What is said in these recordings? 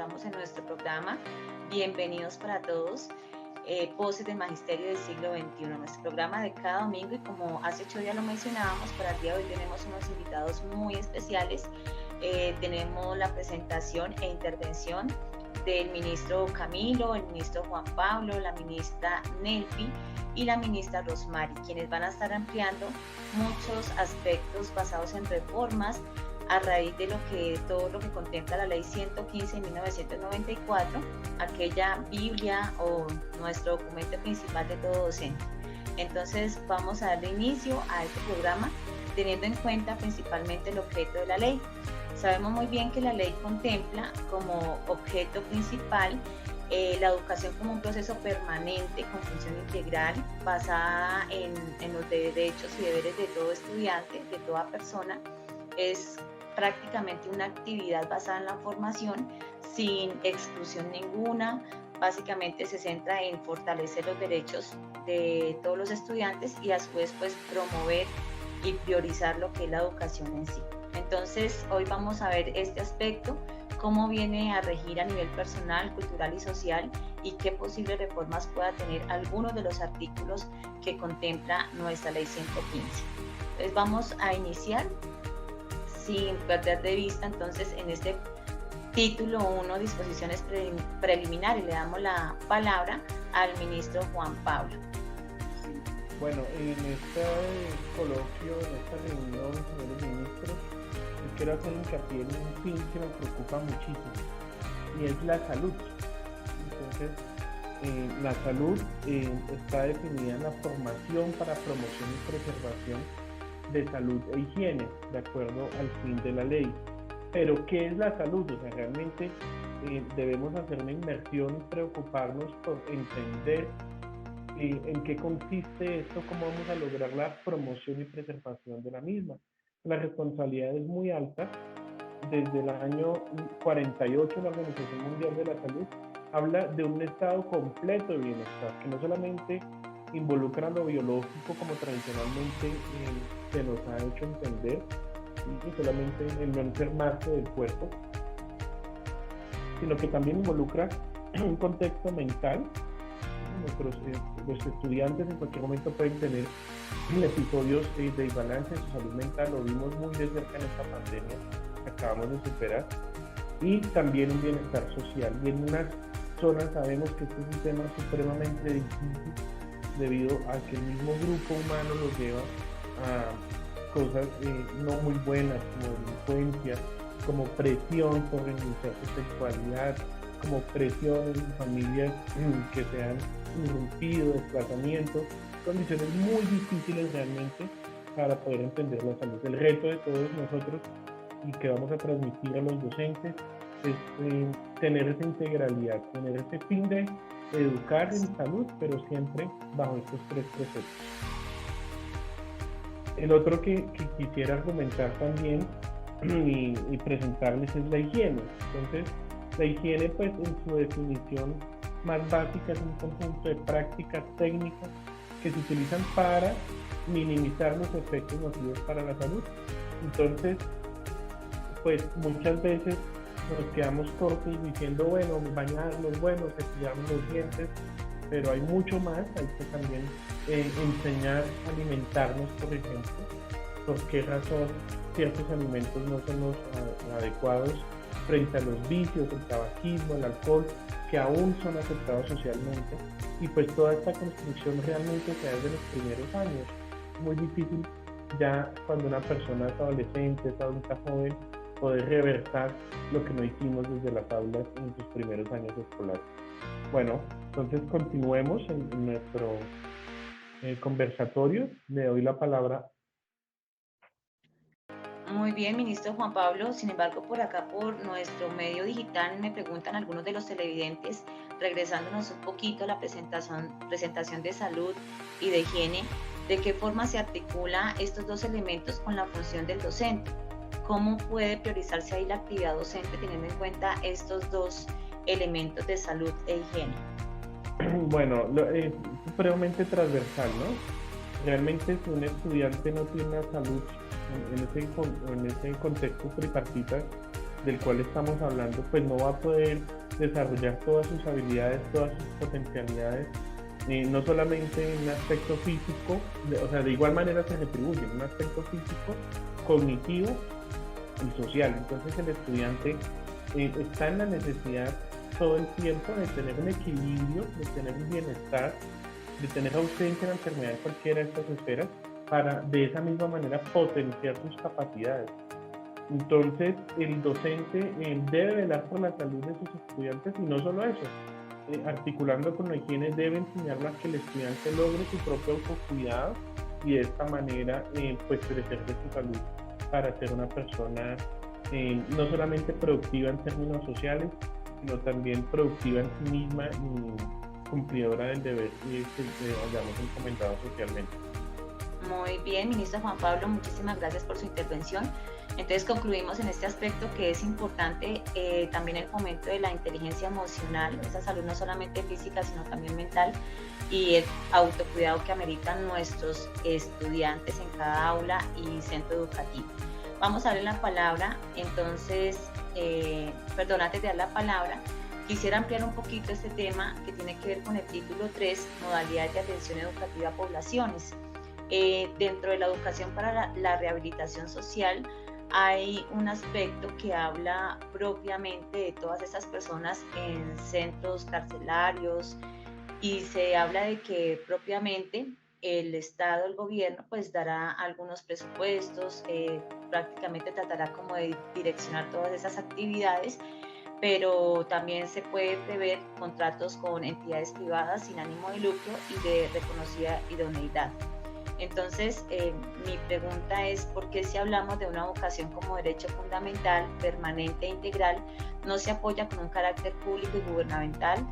encontramos en nuestro programa Bienvenidos para Todos, Voces del Magisterio del siglo XXI, nuestro programa de cada domingo, y como hace 8 días lo mencionábamos, para el día de hoy tenemos unos invitados muy especiales. Tenemos la presentación e intervención del ministro Camilo, el ministro Juan Pablo, la ministra Nelfi y la ministra Rosmary, quienes van a estar ampliando muchos aspectos basados en reformas a raíz de todo lo que contempla la ley 115 de 1994, aquella Biblia o nuestro documento principal de todo docente. Entonces vamos a darle inicio a este programa teniendo en cuenta principalmente el objeto de la ley. Sabemos muy bien que la ley contempla como objeto principal la educación como un proceso permanente con función integral basada en los derechos y deberes de todo estudiante, de toda persona. Es prácticamente una actividad basada en la formación sin exclusión ninguna. Básicamente se centra en fortalecer los derechos de todos los estudiantes y a su vez pues promover y priorizar lo que es la educación en sí. Entonces hoy vamos a ver este aspecto, cómo viene a regir a nivel personal, cultural y social, y qué posibles reformas pueda tener algunos de los artículos que contempla nuestra ley 115. Entonces vamos a iniciar sin perder de vista entonces en este título 1, disposiciones preliminares. Le damos la palabra al ministro Juan Pablo. Bueno, en este coloquio, en esta reunión, señores ministros, quiero hacer hincapié en un fin que me preocupa muchísimo, y es la salud. Entonces, la salud está definida en la formación para promoción y preservación de salud e higiene, de acuerdo al fin de la ley. Pero, ¿qué es la salud? O sea, realmente debemos hacer una inmersión y preocuparnos por entender en qué consiste esto, cómo vamos a lograr la promoción y preservación de la misma. La responsabilidad es muy alta. Desde el año 48, la Organización Mundial de la Salud habla de un estado completo de bienestar, que no solamente involucra lo biológico como tradicionalmente se nos ha hecho entender, y solamente el no enfermarse del cuerpo, sino que también involucra un contexto mental. Los estudiantes en cualquier momento pueden tener episodios de desbalance en su salud mental, lo vimos muy de cerca en esta pandemia que acabamos de superar, y también un bienestar social. Y en unas zonas sabemos que este es un tema supremamente difícil debido a que el mismo grupo humano lo lleva a cosas no muy buenas, como delincuencia, como presión sobre iniciar su sexualidad, como presión en familias que se han irrumpido, desplazamientos, condiciones muy difíciles realmente para poder entender la salud. El reto de todos nosotros y que vamos a transmitir a los docentes es tener esa integralidad, tener ese fin de educar en salud, pero siempre bajo estos 3 preceptos. El otro que quisiera argumentar también y presentarles es la higiene. Entonces, la higiene, pues, en su definición más básica, es un conjunto de prácticas técnicas que se utilizan para minimizar los efectos nocivos para la salud. Entonces, pues, muchas veces nos quedamos cortos diciendo, bueno, bañarnos, bueno, cepillarnos los dientes, pero hay mucho más. Hay que también enseñar a alimentarnos, por ejemplo, por qué razón ciertos alimentos no son los adecuados frente a los vicios, el tabaquismo, el alcohol, que aún son aceptados socialmente. Y pues toda esta construcción realmente se da desde los primeros años. Muy difícil ya cuando una persona es adolescente, es adulta joven, poder reversar lo que no hicimos desde las aulas en sus primeros años escolares. Bueno, entonces continuemos en nuestro conversatorio. Le doy la palabra. Muy bien, ministro Juan Pablo. Sin embargo, por acá, por nuestro medio digital, me preguntan algunos de los televidentes, regresándonos un poquito a la presentación de salud y de higiene, ¿de qué forma se articula estos dos elementos con la función del docente? ¿Cómo puede priorizarse ahí la actividad docente teniendo en cuenta estos dos elementos de salud e higiene? Bueno, es supremamente transversal, ¿no? Realmente si un estudiante no tiene una salud en ese contexto tripartita, del cual estamos hablando, pues no va a poder desarrollar todas sus habilidades, todas sus potencialidades, no solamente en un aspecto físico, o sea, de igual manera se retribuye en un aspecto físico, cognitivo y social. Entonces el estudiante está en la necesidad todo el tiempo de tener un equilibrio, de tener un bienestar, de tener ausencia de la enfermedad en cualquiera de estas esferas, para de esa misma manera potenciar sus capacidades. Entonces, el docente debe velar por la salud de sus estudiantes y no solo eso, articulando con la higiene, debe enseñarle a que el estudiante logre su propio autocuidado y de esta manera pues crecer de su salud para ser una persona no solamente productiva en términos sociales, sino también productiva en sí misma y cumplidora del deber que hayamos encomendado socialmente. Muy bien, ministro Juan Pablo, muchísimas gracias por su intervención. Entonces concluimos en este aspecto que es importante también el fomento de la inteligencia emocional, esa salud no solamente física, sino también mental, y el autocuidado que ameritan nuestros estudiantes en cada aula y centro educativo. Vamos a darle la palabra, entonces, antes de dar la palabra, quisiera ampliar un poquito este tema que tiene que ver con el título 3, modalidades de atención educativa a poblaciones. Dentro de la educación para la rehabilitación social hay un aspecto que habla propiamente de todas esas personas en centros carcelarios y se habla de que propiamente el Estado, el gobierno, pues dará algunos presupuestos, prácticamente tratará como de direccionar todas esas actividades, pero también se puede prever contratos con entidades privadas sin ánimo de lucro y de reconocida idoneidad. Entonces, mi pregunta es, ¿por qué si hablamos de una vocación como derecho fundamental, permanente e integral, no se apoya con un carácter público y gubernamental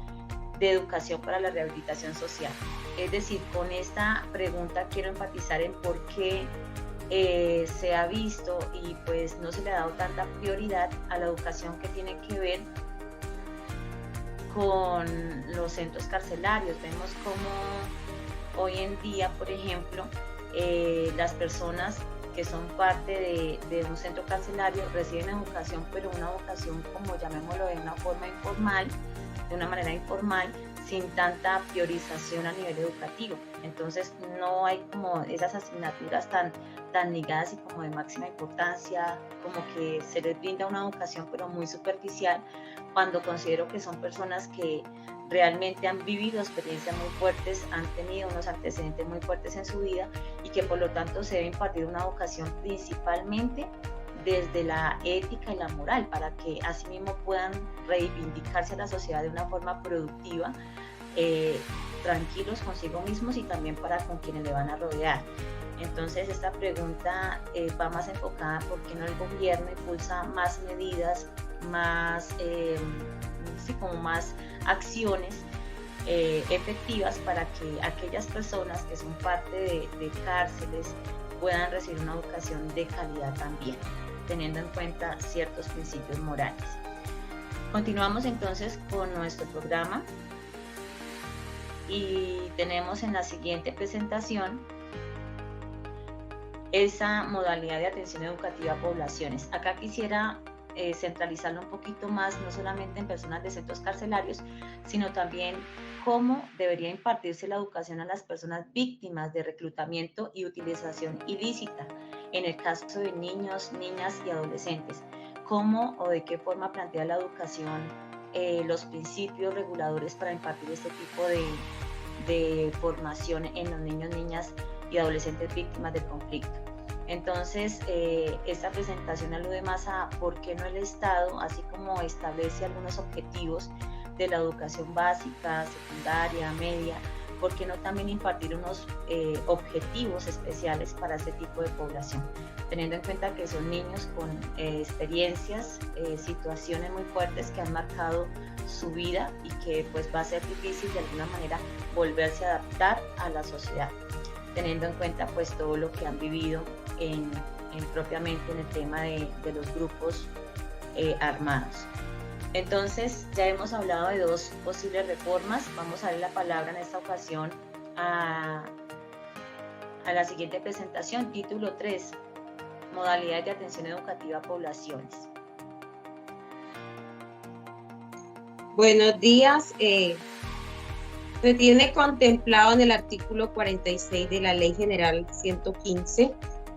de educación para la rehabilitación social? Es decir, con esta pregunta quiero enfatizar en por qué se ha visto y pues no se le ha dado tanta prioridad a la educación que tiene que ver con los centros carcelarios. Vemos cómo hoy en día, por ejemplo, las personas que son parte de un centro carcelario reciben educación, pero una educación, como llamémoslo, de una forma informal, de una manera informal, sin tanta priorización a nivel educativo. Entonces no hay como esas asignaturas tan ligadas y como de máxima importancia, como que se les brinda una educación pero muy superficial, cuando considero que son personas que realmente han vivido experiencias muy fuertes, han tenido unos antecedentes muy fuertes en su vida y que por lo tanto se debe impartir una educación principalmente desde la ética y la moral, para que asimismo puedan reivindicarse a la sociedad de una forma productiva, tranquilos consigo mismos y también para con quienes le van a rodear. Entonces esta pregunta va más enfocada por qué no el gobierno impulsa más medidas, más, como más acciones efectivas para que aquellas personas que son parte de cárceles puedan recibir una educación de calidad también, teniendo en cuenta ciertos principios morales. Continuamos entonces con nuestro programa y tenemos en la siguiente presentación esa modalidad de atención educativa a poblaciones. Acá quisiera centralizarlo un poquito más, no solamente en personas de centros carcelarios, sino también cómo debería impartirse la educación a las personas víctimas de reclutamiento y utilización ilícita, en el caso de niños, niñas y adolescentes. Cómo o de qué forma plantea la educación los principios reguladores para impartir este tipo de formación en los niños, niñas y adolescentes víctimas del conflicto. Entonces, esta presentación alude más a por qué no el Estado, así como establece algunos objetivos de la educación básica, secundaria, media, por qué no también impartir unos objetivos especiales para este tipo de población, teniendo en cuenta que son niños con experiencias, situaciones muy fuertes que han marcado su vida y que pues va a ser difícil de alguna manera volverse a adaptar a la sociedad, teniendo en cuenta pues todo lo que han vivido propiamente en el tema de los grupos armados. Entonces ya hemos hablado de dos posibles reformas. Vamos a darle la palabra en esta ocasión a la siguiente presentación, título 3, modalidades de atención educativa a poblaciones. Buenos días. Se tiene contemplado en el artículo 46 de la Ley General 115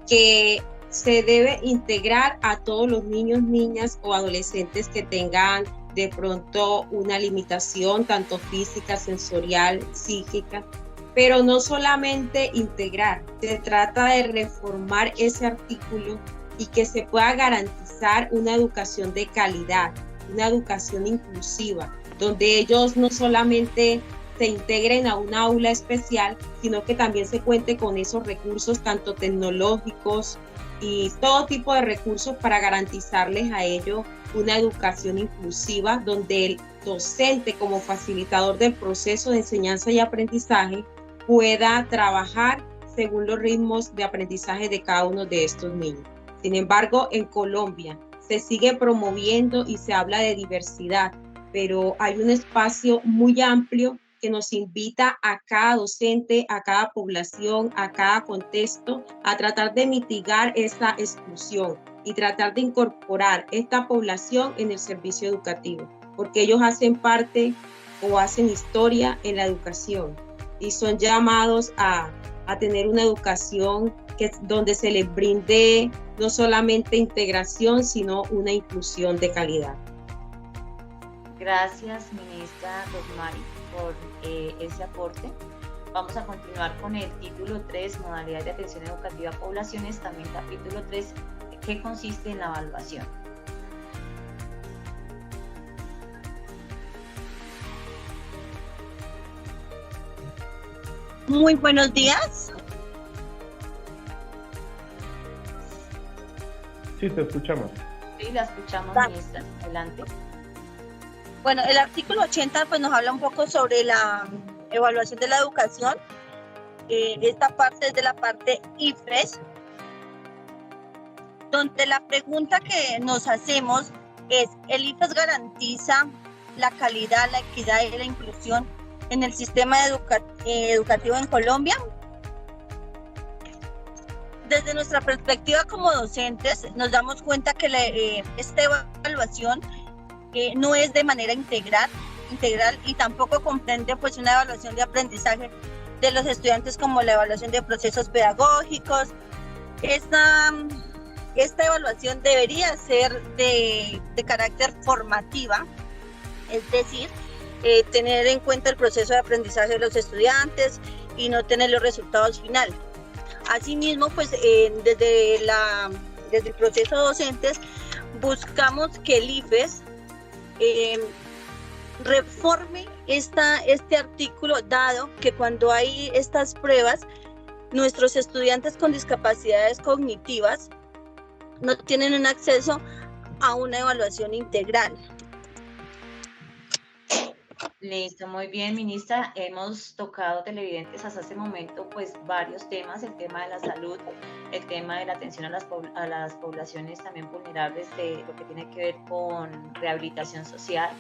que se debe integrar a todos los niños, niñas o adolescentes que tengan de pronto una limitación tanto física, sensorial, psíquica, pero no solamente integrar, se trata de reformar ese artículo y que se pueda garantizar una educación de calidad, una educación inclusiva, donde ellos no solamente se integren a un aula especial, sino que también se cuente con esos recursos tanto tecnológicos y todo tipo de recursos para garantizarles a ellos una educación inclusiva, donde el docente como facilitador del proceso de enseñanza y aprendizaje pueda trabajar según los ritmos de aprendizaje de cada uno de estos niños. Sin embargo, en Colombia se sigue promoviendo y se habla de diversidad, pero hay un espacio muy amplio que nos invita a cada docente, a cada población, a cada contexto, a tratar de mitigar esa exclusión y tratar de incorporar esta población en el servicio educativo, porque ellos hacen parte o hacen historia en la educación y son llamados a tener una educación donde se les brinde no solamente integración, sino una inclusión de calidad. Gracias, ministra Rosmary, por ese aporte. Vamos a continuar con el título 3, modalidades de atención educativa a poblaciones, también capítulo 3, que consiste en la evaluación. Muy buenos días. Sí, te escuchamos. Sí, la escuchamos, ministra. Adelante. Bueno, el artículo 80 pues, nos habla un poco sobre la evaluación de la educación. Esta parte es de la parte IFES, donde la pregunta que nos hacemos es: ¿el IFES garantiza la calidad, la equidad y la inclusión en el sistema educativo en Colombia? Desde nuestra perspectiva como docentes, nos damos cuenta que esta evaluación no es de manera integral y tampoco comprende pues una evaluación de aprendizaje de los estudiantes como la evaluación de procesos pedagógicos. Esta evaluación debería ser de carácter formativa, es decir, tener en cuenta el proceso de aprendizaje de los estudiantes y no tener los resultados finales. Asimismo, pues desde el proceso docentes buscamos que el IFES reforme este artículo, dado que cuando hay estas pruebas, nuestros estudiantes con discapacidades cognitivas no tienen un acceso a una evaluación integral. Listo, muy bien, ministra. Hemos tocado, televidentes, hasta este momento pues varios temas: el tema de la salud, el tema de la atención a las poblaciones también vulnerables, de lo que tiene que ver con rehabilitación social,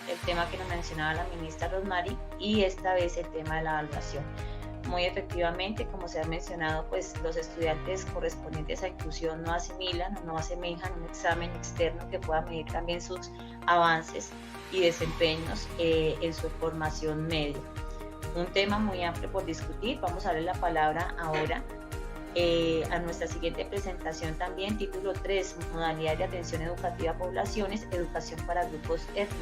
el tema que nos mencionaba la ministra Rosmary, y esta vez el tema de la evaluación. Muy efectivamente, como se ha mencionado, pues los estudiantes correspondientes a inclusión no asimilan o no asemejan un examen externo que pueda medir también sus avances y desempeños en su formación media. Un tema muy amplio por discutir. Vamos a darle la palabra ahora a nuestra siguiente presentación también, título 3, modalidades de atención educativa a poblaciones, educación para grupos étnicos.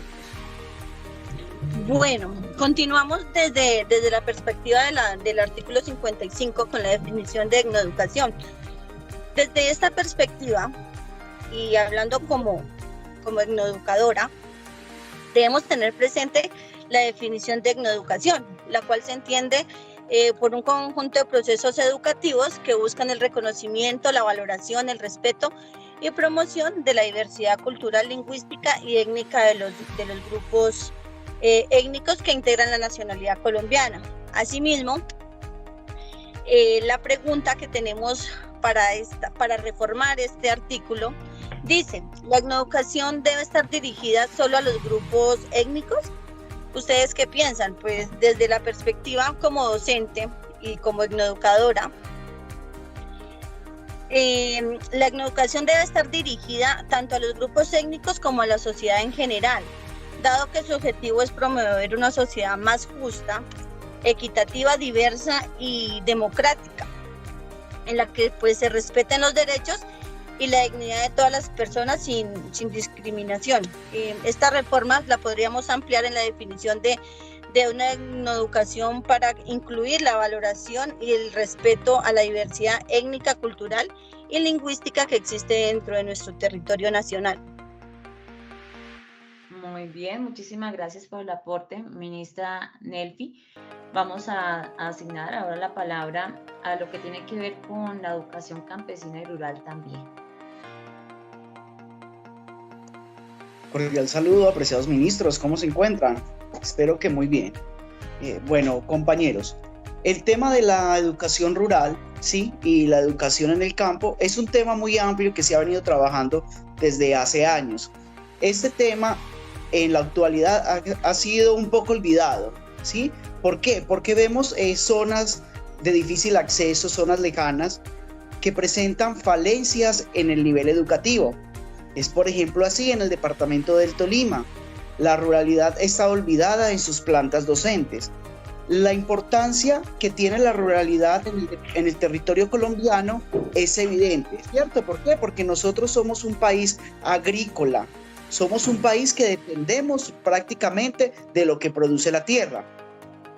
Bueno, continuamos desde la perspectiva del artículo 55 con la definición de etnoeducación. Desde esta perspectiva, y hablando como etnoeducadora, debemos tener presente la definición de etnoeducación, la cual se entiende por un conjunto de procesos educativos que buscan el reconocimiento, la valoración, el respeto y promoción de la diversidad cultural, lingüística y étnica de los grupos étnicos que integran la nacionalidad colombiana. Asimismo, la pregunta que tenemos para reformar este artículo dice: ¿la etnoeducación debe estar dirigida solo a los grupos étnicos? ¿Ustedes qué piensan? Pues desde la perspectiva como docente y como etnoeducadora, la etnoeducación debe estar dirigida tanto a los grupos étnicos como a la sociedad en general, dado que su objetivo es promover una sociedad más justa, equitativa, diversa y democrática, en la que pues se respeten los derechos y la dignidad de todas las personas sin discriminación. Esta reforma la podríamos ampliar en la definición de una etnoeducación para incluir la valoración y el respeto a la diversidad étnica, cultural y lingüística que existe dentro de nuestro territorio nacional. Muy bien, muchísimas gracias por el aporte, ministra Nelfi. Vamos a asignar ahora la palabra a lo que tiene que ver con la educación campesina y rural también. Cordial saludo, apreciados ministros, ¿cómo se encuentran? Espero que muy bien. Bueno, compañeros, el tema de la educación rural, sí, y la educación en el campo es un tema muy amplio que se ha venido trabajando desde hace años. Este tema en la actualidad ha sido un poco olvidado, ¿sí? ¿Por qué? Porque vemos zonas de difícil acceso, zonas lejanas, que presentan falencias en el nivel educativo. Es por ejemplo así en el departamento del Tolima. La ruralidad está olvidada en sus plantas docentes. La importancia que tiene la ruralidad en el territorio colombiano es evidente, ¿cierto? ¿Por qué? Porque nosotros somos un país agrícola, somos un país que dependemos prácticamente de lo que produce la tierra.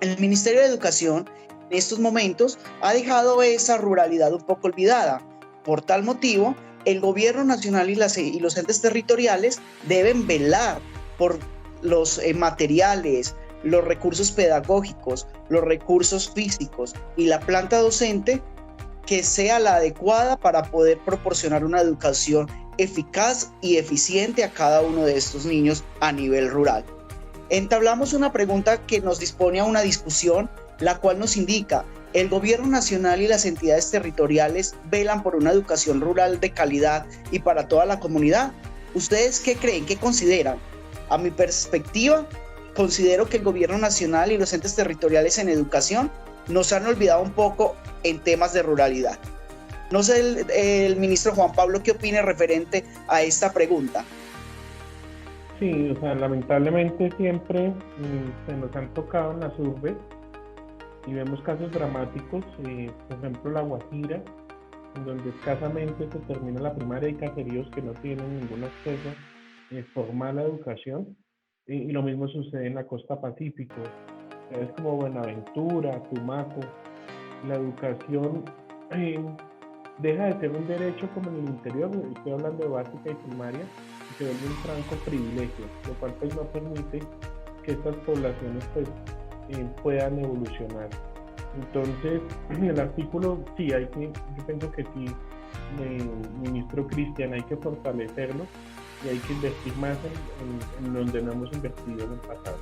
El Ministerio de Educación en estos momentos ha dejado esa ruralidad un poco olvidada. Por tal motivo, el gobierno nacional y los entes territoriales deben velar por los materiales, los recursos pedagógicos, los recursos físicos y la planta docente que sea la adecuada para poder proporcionar una educación eficaz y eficiente a cada uno de estos niños a nivel rural. Entablamos una pregunta que nos dispone a una discusión, la cual nos indica: ¿el gobierno nacional y las entidades territoriales velan por una educación rural de calidad y para toda la comunidad? ¿Ustedes qué creen? ¿Qué consideran? A mi perspectiva, considero que el gobierno nacional y los entes territoriales en educación nos han olvidado un poco en temas de ruralidad. No sé el ministro Juan Pablo qué opine referente a esta pregunta. Sí, o sea, lamentablemente siempre se nos han tocado en las urbes y vemos casos dramáticos, por ejemplo La Guajira, en donde escasamente se termina la primaria y caseríos que no tienen ningún acceso formal a educación, y lo mismo sucede en la costa pacífico, es como Buenaventura, Tumaco. La educación deja de ser un derecho como en el interior, estoy hablando de básica y primaria, y se vuelve un franco privilegio, lo cual pues no permite que estas poblaciones pues puedan evolucionar. Entonces, el artículo sí yo pienso que sí, ministro Cristian, hay que fortalecerlo y hay que invertir más en donde no hemos invertido en el pasado.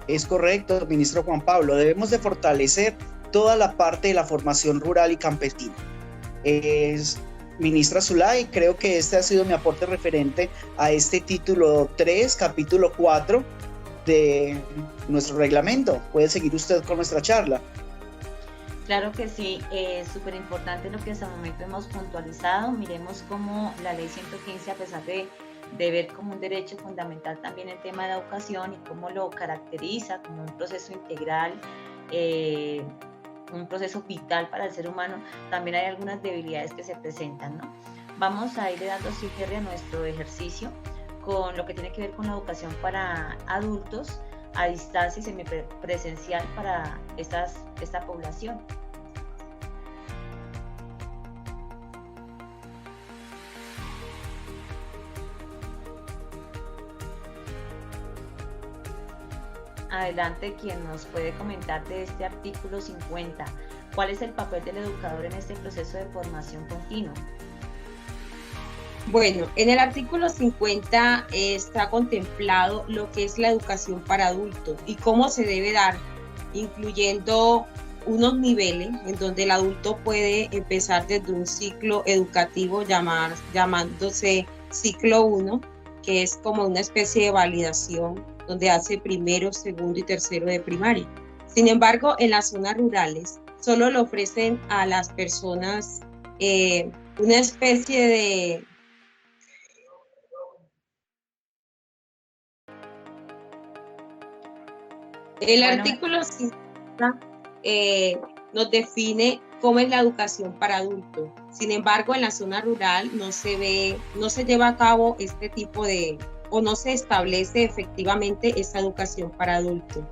Es correcto, ministro Juan Pablo, debemos de fortalecer toda la parte de la formación rural y campesina. Ministra Zulay, creo que este ha sido mi aporte referente a este título 3, capítulo 4 de nuestro reglamento. Puede seguir usted con nuestra charla. Claro que sí, es súper importante lo que hasta el momento hemos puntualizado. Miremos cómo la ley 115, a pesar de ver como un derecho fundamental también el tema de la educación y cómo lo caracteriza como un proceso integral, un proceso vital para el ser humano, también hay algunas debilidades que se presentan, ¿no? Vamos a ir dando cierre a nuestro ejercicio con lo que tiene que ver con la educación para adultos a distancia y semipresencial para esta población. Adelante, quien nos puede comentar de este artículo 50. ¿Cuál es el papel del educador en este proceso de formación continua? Bueno, en el artículo 50 está contemplado lo que es la educación para adultos y cómo se debe dar, incluyendo unos niveles en donde el adulto puede empezar desde un ciclo educativo llamándose ciclo 1, que es como una especie de validación donde hace primero, segundo y tercero de primaria. Sin embargo, en las zonas rurales solo le ofrecen a las personas una especie de El Bueno, artículo 50 nos define cómo es la educación para adultos. Sin embargo, en la zona rural no se lleva a cabo este tipo o no se establece efectivamente esta educación para adultos.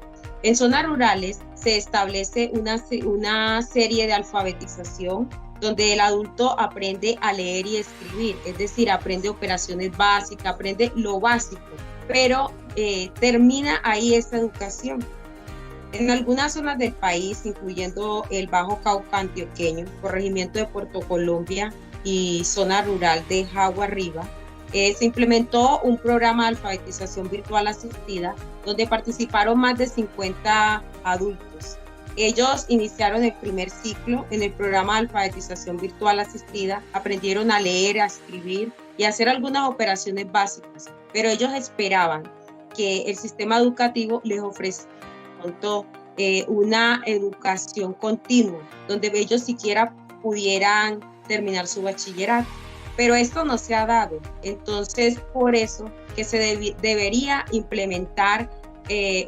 En zonas rurales se establece una serie de alfabetización donde el adulto aprende a leer y escribir, es decir, aprende operaciones básicas, aprende lo básico, pero termina ahí esta educación. En algunas zonas del país, incluyendo el Bajo Cauca antioqueño, corregimiento de Puerto Colombia y zona rural de Jagua Arriba, se implementó un programa de alfabetización virtual asistida donde participaron más de 50 adultos. Ellos iniciaron el primer ciclo en el programa de alfabetización virtual asistida, aprendieron a leer, a escribir y a hacer algunas operaciones básicas, pero ellos esperaban que el sistema educativo les ofreciera una educación continua, donde ellos siquiera pudieran terminar su bachillerato. Pero esto no se ha dado. Entonces, por eso que se debería implementar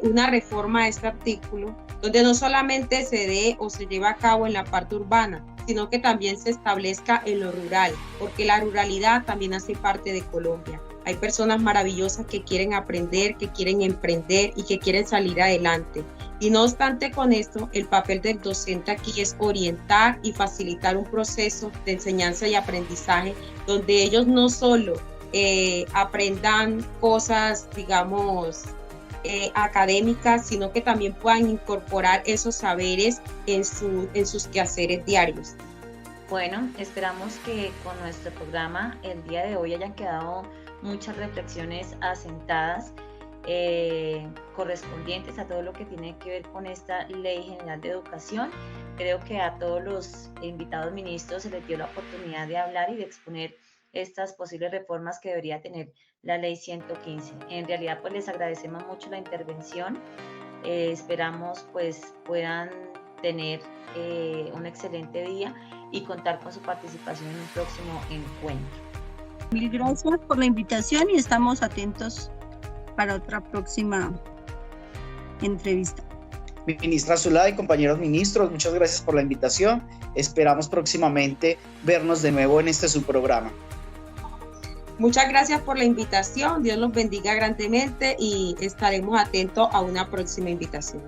una reforma a este artículo, donde no solamente se dé o se lleve a cabo en la parte urbana, sino que también se establezca en lo rural, porque la ruralidad también hace parte de Colombia. Hay personas maravillosas que quieren aprender, que quieren emprender y que quieren salir adelante. Y no obstante con esto, el papel del docente aquí es orientar y facilitar un proceso de enseñanza y aprendizaje donde ellos no solo aprendan cosas, digamos, académicas, sino que también puedan incorporar esos saberes en sus quehaceres diarios. Bueno, esperamos que con nuestro programa el día de hoy hayan quedado muchas reflexiones asentadas correspondientes a todo lo que tiene que ver con esta Ley General de Educación. Creo que a todos los invitados ministros se les dio la oportunidad de hablar y de exponer estas posibles reformas que debería tener la Ley 115. En realidad, pues les agradecemos mucho la intervención. Esperamos pues puedan tener un excelente día y contar con su participación en un próximo encuentro. Mil gracias por la invitación y estamos atentos para otra próxima entrevista. Ministra Zulay, compañeros ministros, muchas gracias por la invitación. Esperamos próximamente vernos de nuevo en este su programa. Muchas gracias por la invitación. Dios los bendiga grandemente y estaremos atentos a una próxima invitación.